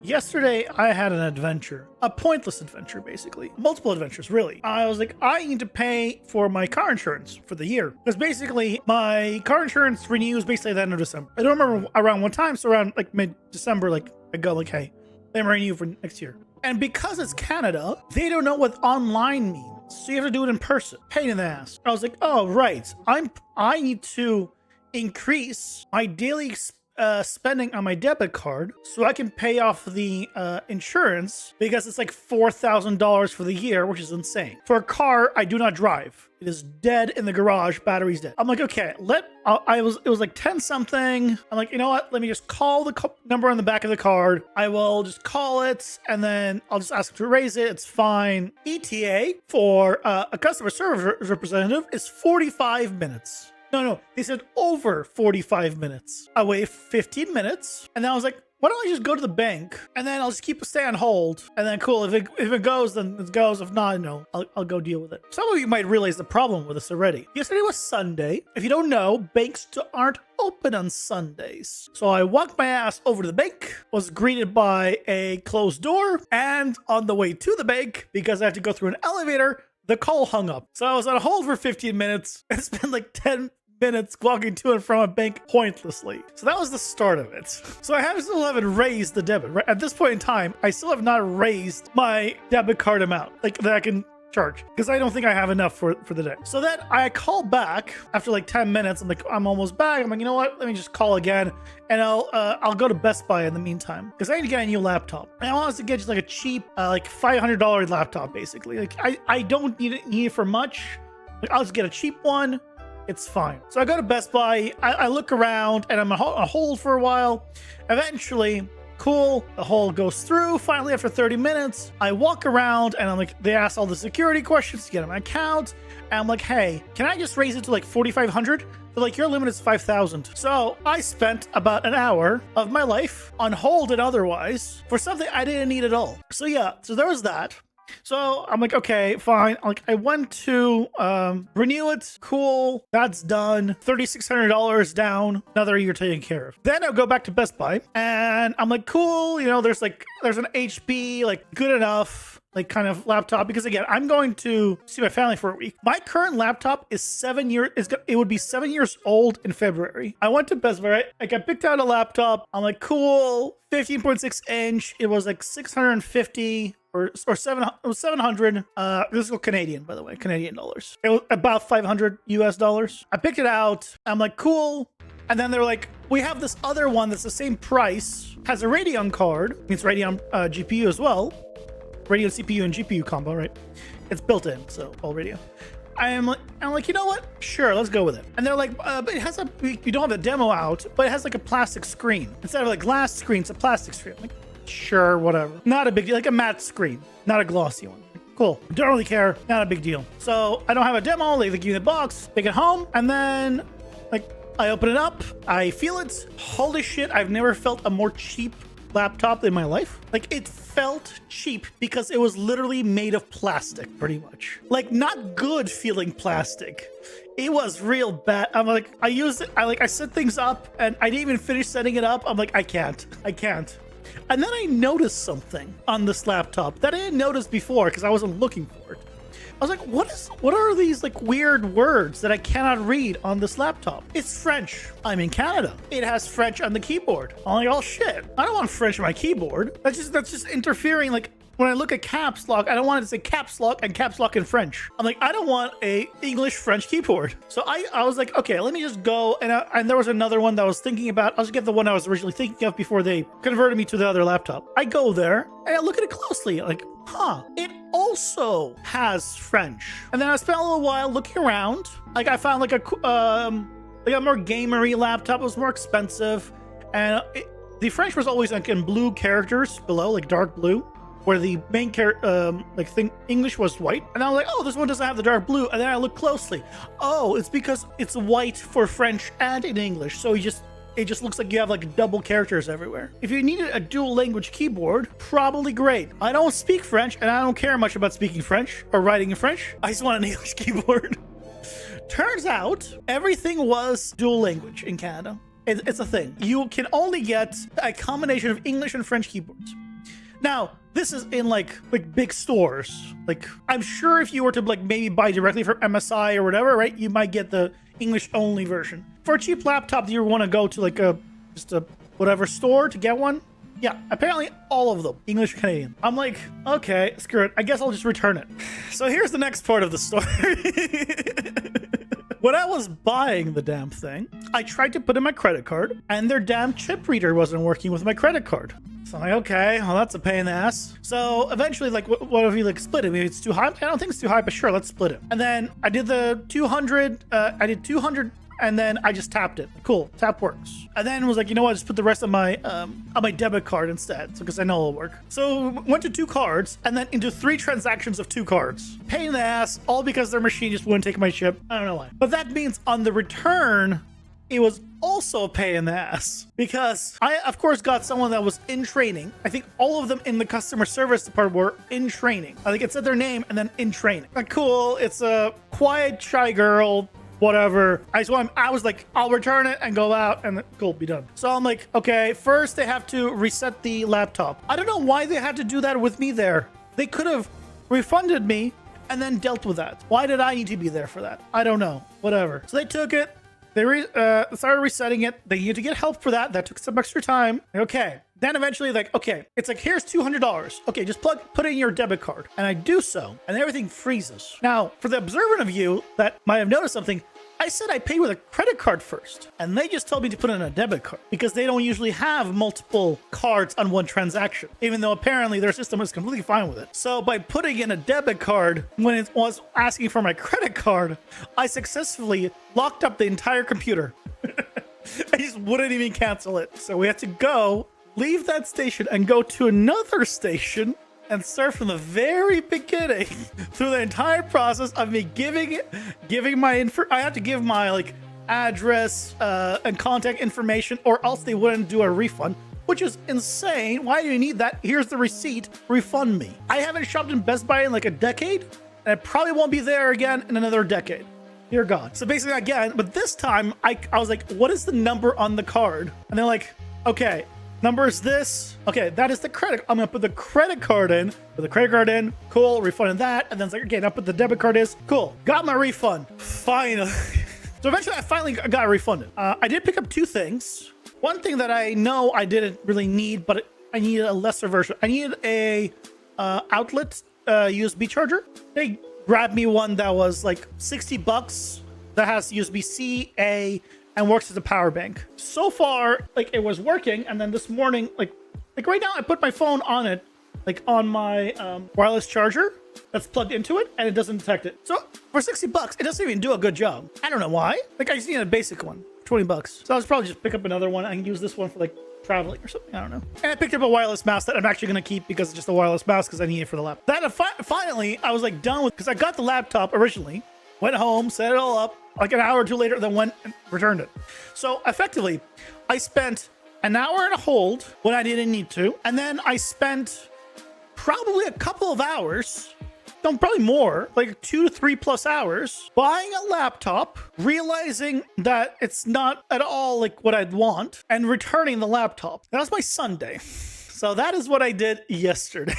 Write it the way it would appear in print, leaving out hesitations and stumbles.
Yesterday, I had an adventure, a pointless adventure, basically. Multiple adventures, really. I was like, I need to pay for my car insurance for the year. Because basically, my car insurance renews basically at the end of December. I don't remember around what time, so around like mid-December, like I go like, hey, let me renew for next year. And because it's Canada, they don't know what online means. So you have to do it in person. Pain in the ass. I was like, oh, right. I need to increase my daily spending on my debit card so I can pay off the insurance because it's like $4,000 for the year, which is insane. For a car I do not drive. It is dead in the garage, battery's dead. I'm like, okay, it was like 10 something. I'm like, you know what? Let me just call the number on the back of the card. I will just call it and then I'll just ask them to raise it. It's fine. ETA for a customer service representative is 45 minutes. No, they said over 45 minutes. I waited 15 minutes, and then I was like, why don't I just go to the bank, and then I'll just stay on hold, and then cool, if it goes, then it goes. If not, no, I'll go deal with it. Some of you might realize the problem with this already. Yesterday was Sunday. If you don't know, banks aren't open on Sundays. So I walked my ass over to the bank, was greeted by a closed door, and on the way to the bank, because I have to go through an elevator, the call hung up. So I was on hold for 15 minutes. It's been like 10 minutes walking to and from a bank pointlessly. So that was the start of it. So I still haven't raised the debit. Right? At this point in time, I still have not raised my debit card amount like that I can charge because I don't think I have enough for the day. So then I call back after like 10 minutes. I'm like, I'm almost back. I'm like, you know what? Let me just call again and I'll go to Best Buy in the meantime because I need to get a new laptop. And I want to get just like a cheap like $500 laptop basically. Like I don't need it for much. Like, I'll just get a cheap one. It's fine. So I go to Best Buy, I look around and I'm on hold for a while. Eventually, cool, the hold goes through. Finally, after 30 minutes, I walk around and I'm like, they ask all the security questions to get on my account. And I'm like, hey, can I just raise it to like 4,500? They're like, your limit is 5,000. So I spent about an hour of my life on hold and otherwise for something I didn't need at all. So yeah, so there was that. So I'm like, okay, fine. Like I went to renew it. Cool. That's done. $3,600 down. Another year taken care of. Then I'll go back to Best Buy and I'm like, cool. You know, there's an HP, like good enough, like kind of laptop. Because again, I'm going to see my family for a week. My current laptop is 7 years. It would be 7 years old in February. I went to Best Buy, right? Like I picked out a laptop. I'm like, cool. 15.6 inch. It was like 650 or 700. This is Canadian, by the way, Canadian dollars. It was about 500 US dollars. I picked it out. I'm like, cool. And then they're like, we have this other one that's the same price, has a Radeon card. It's Radeon GPU as well. Radeon CPU and GPU combo, right? It's built in, so all Radeon. I'm like, you know what? Sure, let's go with it. And they're like, but it has you don't have the demo out, but it has like a plastic screen. Instead of like glass screen, it's a plastic screen. I'm like, sure, whatever. Not a big deal, like a matte screen, not a glossy one. Cool, don't really care, not a big deal. So I don't have a demo, they give me the box, take it home, and then like I open it up, I feel it. Holy shit, I've never felt a more cheap laptop in my life. Like it felt cheap because it was literally made of plastic, pretty much. Like not good feeling plastic. It was real bad. I'm like, I used it, I set things up and I didn't even finish setting it up. I'm like, I can't. And then I noticed something on this laptop that I didn't notice before because I wasn't looking for it. I was like, what are these like weird words that I cannot read on this laptop? It's French. I'm in Canada. It has French on the keyboard. I'm like, oh shit. I don't want French on my keyboard. That's just interfering. Like when I look at caps lock, I don't want it to say caps lock and caps lock in French. I'm like, I don't want a English French keyboard. So I was like, okay, let me just go. And there was another one that I was thinking about. I'll just get the one I was originally thinking of before they converted me to the other laptop. I go there and I look at it closely. Like, huh, it also has French. And then I spent a little while looking around. Like I found like a more gamery laptop. It was more expensive. And the French was always like in blue characters below, like dark blue, where the main English was white. And I was like, oh, this one doesn't have the dark blue. And then I look closely. Oh, it's because it's white for French and in English. So it just looks like you have like double characters everywhere. If you needed a dual language keyboard, probably great. I don't speak French and I don't care much about speaking French or writing in French. I just want an English keyboard. Turns out everything was dual language in Canada. It's a thing. You can only get a combination of English and French keyboards. Now, this is in like big stores. Like, I'm sure if you were to like maybe buy directly from MSI or whatever, right, you might get the English only version. For a cheap laptop, do you want to go to like just a whatever store to get one? Yeah, apparently all of them, English Canadian. I'm like, okay, screw it. I guess I'll just return it. So here's the next part of the story. When I was buying the damn thing, I tried to put in my credit card and their damn chip reader wasn't working with my credit card. So I'm like, okay, well, that's a pain in the ass. So eventually, like, what if we like split it? Maybe it's too high. I don't think it's too high, but sure, let's split it. And then I did the 200, I did 200 and then I just tapped it. Cool, tap works. And then was like, you know what, just put the rest of my on my debit card instead, so because I know it'll work. So went to 2 cards and then into 3 transactions of 2 cards. Pain in the ass, all because their machine just wouldn't take my chip. I don't know why. But that means on the return, it was also a pain in the ass because I, of course, got someone that was in training. I think all of them in the customer service department were in training. I think it said their name and then in training. Like, cool, it's a quiet, shy girl, whatever. I was like, I'll return it and go out and cool, be done. So I'm like, okay, first they have to reset the laptop. I don't know why they had to do that with me there. They could have refunded me and then dealt with that. Why did I need to be there for that? I don't know, whatever. So they took it, they started resetting it. They needed to get help for that. That took some extra time. Okay. Then eventually, like, okay, it's like, here's $200. Okay, just put in your debit card. And I do so, and everything freezes. Now, for the observant of you that might have noticed something, I said I paid with a credit card first, and they just told me to put in a debit card because they don't usually have multiple cards on one transaction, even though apparently their system is completely fine with it. So by putting in a debit card when it was asking for my credit card, I successfully locked up the entire computer. I just wouldn't even cancel it. So we had to go, leave that station and go to another station and start from the very beginning through the entire process of me giving my info. I had to give my like address and contact information, or else they wouldn't do a refund, which is insane. Why do you need that? Here's the receipt. Refund me. I haven't shopped in Best Buy in like a decade, and I probably won't be there again in another decade. Dear God. So basically again, but this time I was like, what is the number on the card? And they're like, okay, number is this. Okay, that is the credit. I'm gonna put the credit card in. Put the credit card in. Cool, refunded that. And then it's like, okay, now put the debit card is. Cool, got my refund. Finally. So eventually I finally got refunded. I did pick up 2 things. One thing that I know I didn't really need, but I needed a lesser version. I needed a outlet USB charger. They grabbed me one that was like $60 that has USB-C, A, and works as a power bank. So far, like, it was working, and then this morning, like right now, I put my phone on it, like on my wireless charger that's plugged into it, and it doesn't detect it. So for $60, it doesn't even do a good job. I don't know why. Like, I just need a basic one, $20. So I'll probably just pick up another one and use this one for like traveling or something. I don't know. And I picked up a wireless mouse that I'm actually going to keep because it's just a wireless mouse because I need it for the laptop. That finally, I was like done with, because I got the laptop originally, went home, set it all up, like an hour or 2 later, then went and returned it. So effectively, I spent an hour and a hold when I didn't need to. And then I spent probably a couple of hours, no, probably more, like 2 to 3 plus hours, buying a laptop, realizing that it's not at all like what I'd want, and returning the laptop. That was my Sunday. So that is what I did yesterday.